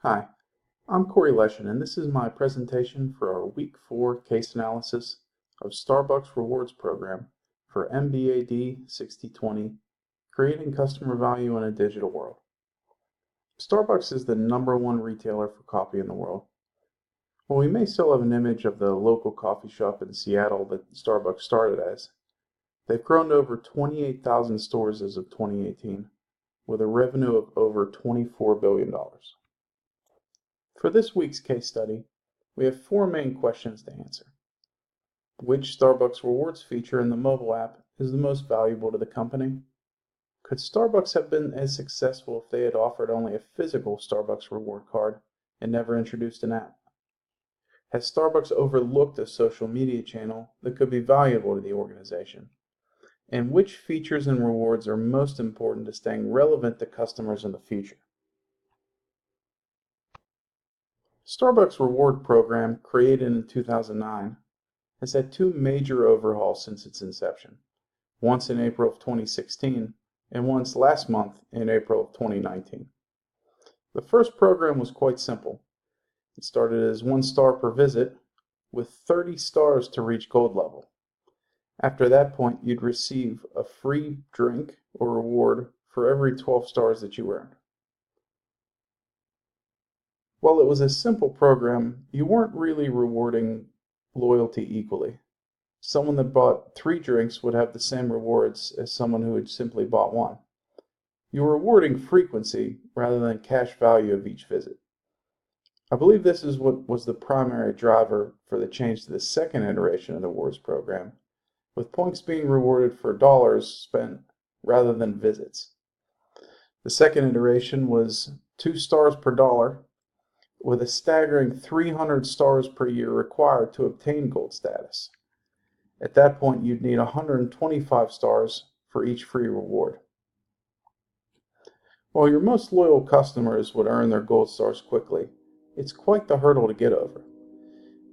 Hi, I'm Corey Leshin, and this is my presentation for our Week 4 case analysis of Starbucks Rewards Program for MBAD 6020, Creating Customer Value in a Digital World. Starbucks is the #1 retailer for coffee in the world. While we may still have an image of the local coffee shop in Seattle that Starbucks started as, they've grown to over 28,000 stores as of 2018, with a revenue of over $24 billion. For this week's case study, we have 4 main questions to answer. Which Starbucks Rewards feature in the mobile app is the most valuable to the company? Could Starbucks have been as successful if they had offered only a physical Starbucks reward card and never introduced an app? Has Starbucks overlooked a social media channel that could be valuable to the organization? And which features and rewards are most important to staying relevant to customers in the future? Starbucks Reward Program, created in 2009, has had 2 major overhauls since its inception, once in April of 2016 and once last month in April of 2019. The first program was quite simple. It started as 1 star per visit, with 30 stars to reach gold level. After that point, you'd receive a free drink or reward for every 12 stars that you earned. While it was a simple program, you weren't really rewarding loyalty equally. Someone that bought 3 drinks would have the same rewards as someone who had simply bought 1. You were rewarding frequency rather than cash value of each visit. I believe this is what was the primary driver for the change to the second iteration of the rewards program, with points being rewarded for dollars spent rather than visits. The second iteration was 2 stars per dollar, with a staggering 300 stars per year required to obtain gold status. At that point, you'd need 125 stars for each free reward. While your most loyal customers would earn their gold stars quickly, it's quite the hurdle to get over.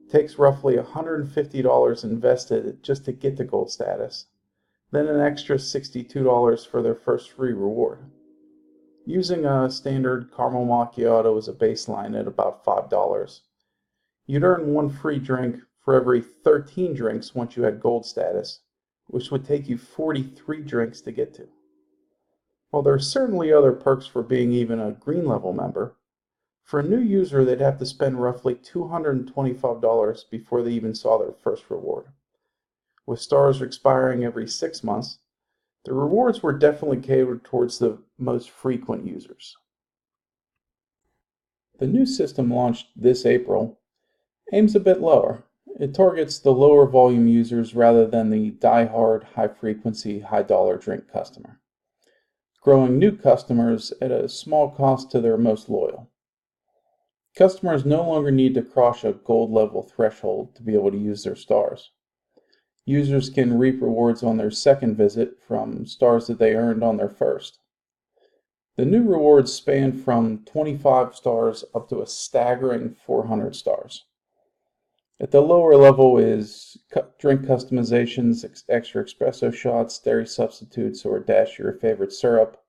It takes roughly $150 invested just to get to gold status, then an extra $62 for their first free reward. Using a standard caramel macchiato as a baseline at about $5, you'd earn 1 free drink for every 13 drinks once you had gold status, which would take you 43 drinks to get to. While there are certainly other perks for being even a green level member, for a new user they'd have to spend roughly $225 before they even saw their first reward. With stars expiring every 6 months, the rewards were definitely catered towards the most frequent users. The new system, launched this April, aims a bit lower. It targets the lower volume users rather than the die-hard, high-frequency, high-dollar drink customer, growing new customers at a small cost to their most loyal. Customers no longer need to cross a gold level threshold to be able to use their stars. Users can reap rewards on their second visit from stars that they earned on their first. The new rewards span from 25 stars up to a staggering 400 stars. At the lower level is drink customizations, extra espresso shots, dairy substitutes, or a dash of your favorite syrup,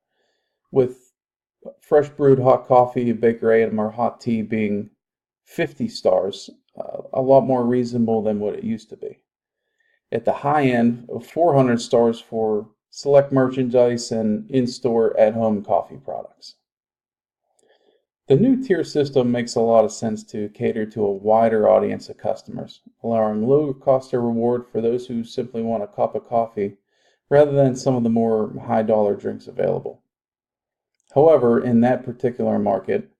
with fresh brewed hot coffee, Baker item, or hot tea being 50 stars, a lot more reasonable than what it used to be. At the high end, 400 stars for select merchandise and in-store at-home coffee products. The new tier system makes a lot of sense to cater to a wider audience of customers, allowing low cost of reward for those who simply want a cup of coffee rather than some of the more high-dollar drinks available. However, in that particular market,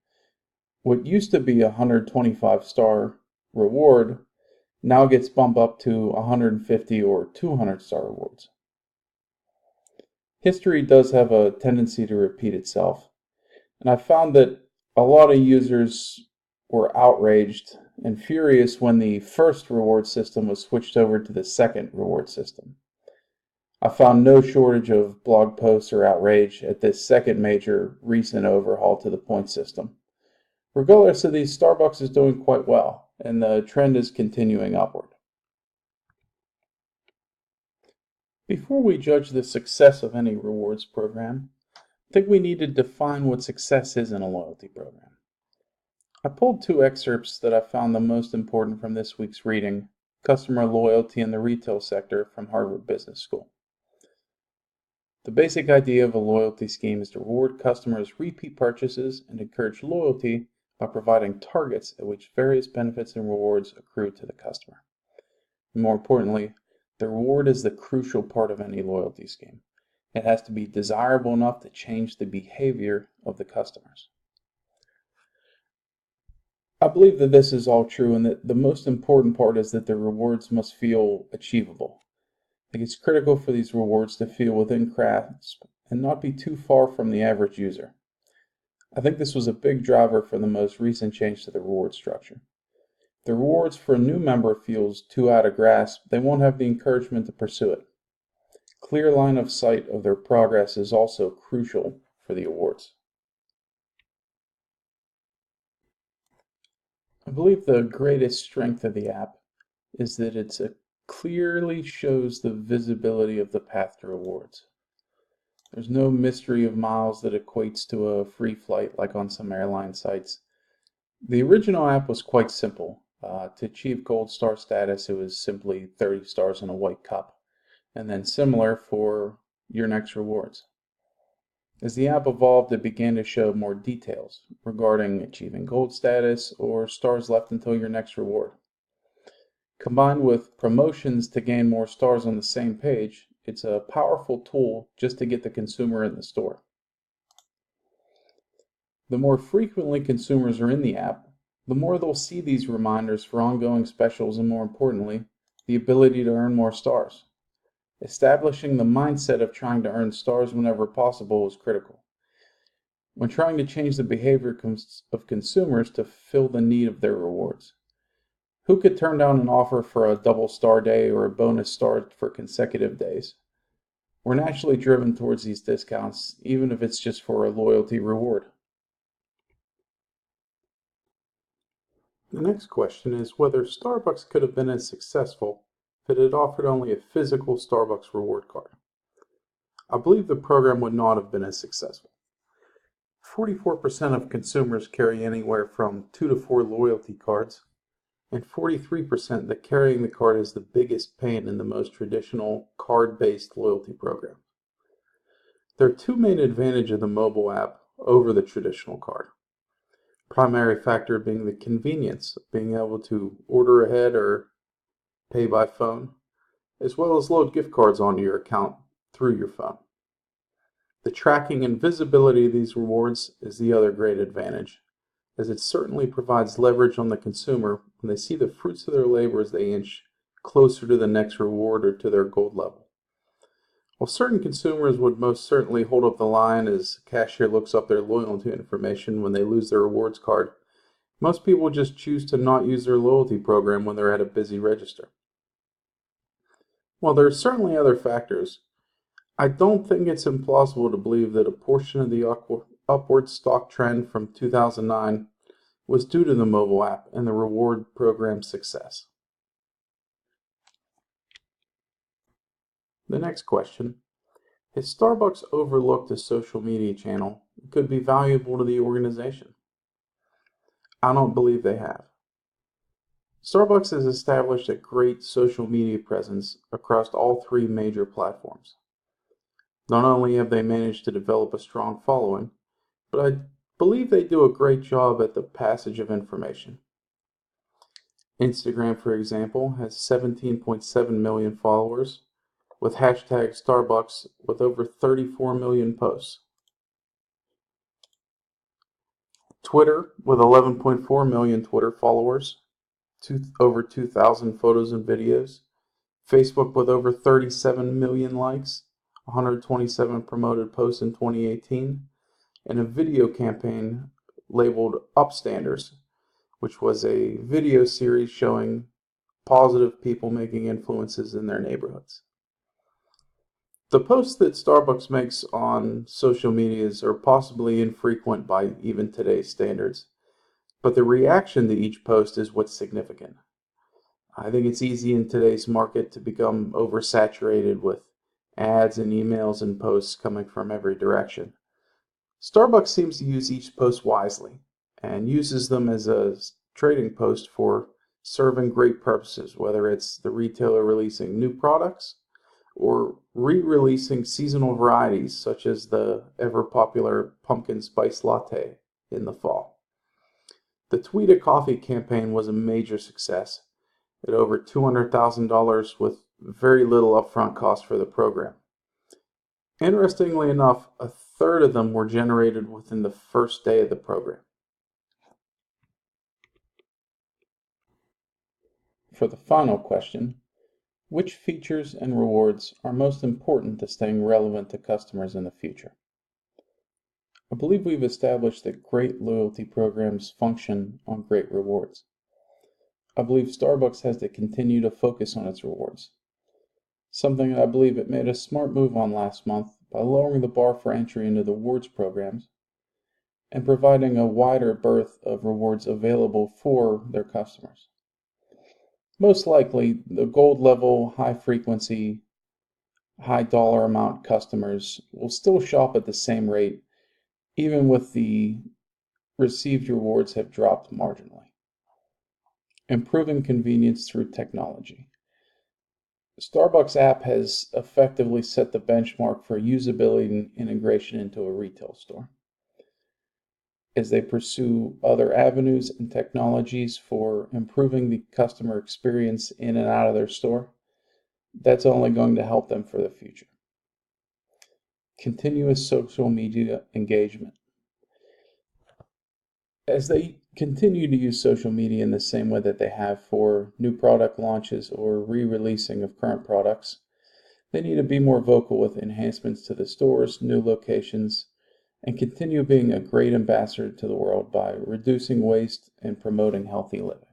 what used to be a 125-star reward now gets bumped up to 150 or 200-star rewards. History does have a tendency to repeat itself, and I found that a lot of users were outraged and furious when the first reward system was switched over to the second reward system. I found no shortage of blog posts or outrage at this second major recent overhaul to the point system. Regardless of these, Starbucks is doing quite well, and the trend is continuing upward. Before we judge the success of any rewards program, I think we need to define what success is in a loyalty program. I pulled two excerpts that I found the most important from this week's reading, Customer Loyalty in the Retail Sector from Harvard Business School. The basic idea of a loyalty scheme is to reward customers' repeat purchases and encourage loyalty by providing targets at which various benefits and rewards accrue to the customer. And more importantly, the reward is the crucial part of any loyalty scheme. It has to be desirable enough to change the behavior of the customers. I believe that this is all true and that the most important part is that the rewards must feel achievable. I think it's critical for these rewards to feel within grasp and not be too far from the average user. I think this was a big driver for the most recent change to the reward structure. If the rewards for a new member feels too out of grasp, they won't have the encouragement to pursue it. Clear line of sight of their progress is also crucial for the awards. I believe the greatest strength of the app is that it clearly shows the visibility of the path to rewards. There's no mystery of miles that equates to a free flight like on some airline sites. The original app was quite simple. To achieve Gold Star status, it was simply 30 stars in a white cup, and then similar for your next rewards. As the app evolved, it began to show more details regarding achieving gold status or stars left until your next reward. Combined with promotions to gain more stars on the same page, it's a powerful tool just to get the consumer in the store. The more frequently consumers are in the app, the more they'll see these reminders for ongoing specials and, more importantly, the ability to earn more stars. Establishing the mindset of trying to earn stars whenever possible is critical. When trying to change the behavior of consumers to fill the need of their rewards. Who could turn down an offer for a double star day or a bonus star for consecutive days? We're naturally driven towards these discounts, even if it's just for a loyalty reward. The next question is whether Starbucks could have been as successful if it had offered only a physical Starbucks reward card. I believe the program would not have been as successful. 44% of consumers carry anywhere from 2 to 4 loyalty cards, and 43% that carrying the card is the biggest pain in the most traditional card-based loyalty program. There are two main advantages of the mobile app over the traditional card. Primary factor being the convenience of being able to order ahead or pay by phone, as well as load gift cards onto your account through your phone. The tracking and visibility of these rewards is the other great advantage, as it certainly provides leverage on the consumer when they see the fruits of their labor as they inch closer to the next reward or to their gold level. While certain consumers would most certainly hold up the line as a cashier looks up their loyalty information when they lose their rewards card, most people just choose to not use their loyalty program when they're at a busy register. While there are certainly other factors, I don't think it's implausible to believe that a portion of the upward stock trend from 2009 was due to the mobile app and the reward program's success. The next question, has Starbucks overlooked a social media channel that could be valuable to the organization? I don't believe they have. Starbucks has established a great social media presence across all three major platforms. Not only have they managed to develop a strong following, but I believe they do a great job at the passage of information. Instagram, for example, has 17.7 million followers, with hashtag Starbucks with over 34 million posts. Twitter with 11.4 million Twitter followers, over 2,000 photos and videos. Facebook with over 37 million likes, 127 promoted posts in 2018, and a video campaign labeled Upstanders, which was a video series showing positive people making influences in their neighborhoods. The posts that Starbucks makes on social medias are possibly infrequent by even today's standards, but the reaction to each post is what's significant. I think it's easy in today's market to become oversaturated with ads and emails and posts coming from every direction. Starbucks seems to use each post wisely, and uses them as a trading post for serving great purposes, whether it's the retailer releasing new products or re-releasing seasonal varieties such as the ever-popular pumpkin spice latte in the fall. The Tweet a Coffee campaign was a major success at over $200,000 with very little upfront cost for the program. Interestingly enough, a third of them were generated within the first day of the program. For the final question, which features and rewards are most important to staying relevant to customers in the future? I believe we've established that great loyalty programs function on great rewards. I believe Starbucks has to continue to focus on its rewards, something that I believe it made a smart move on last month by lowering the bar for entry into the rewards programs and providing a wider berth of rewards available for their customers. Most likely, the gold level, high frequency, high dollar amount customers will still shop at the same rate, even with the received rewards have dropped marginally. Improving convenience through technology. Starbucks app has effectively set the benchmark for usability and integration into a retail store. As they pursue other avenues and technologies for improving the customer experience in and out of their store, that's only going to help them for the future. Continuous social media engagement. As they continue to use social media in the same way that they have for new product launches or re-releasing of current products, they need to be more vocal with enhancements to the stores, new locations, and continue being a great ambassador to the world by reducing waste and promoting healthy living.